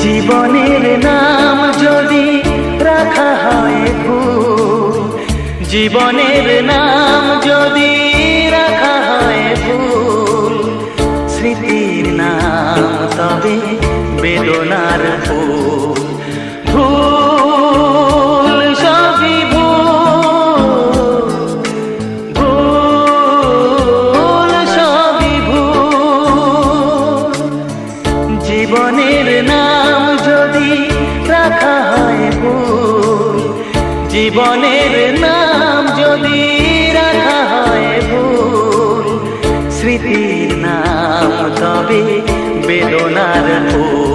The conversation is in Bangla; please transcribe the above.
জীবনের নাম যদি রাখা হয় ভুল, জীবনের নাম যদি রাখা হয় ভুল, স্মৃতির নাম তবে বেদনার ফুল। ভুল সবই ভুল, ভুল সবই ভুল। জীবনের নাম যদি রাখা হয় ভুল, জীবনের নাম যদি রাখা হয় ভুল, স্মৃতির নাম তবে বেদনার ফুল।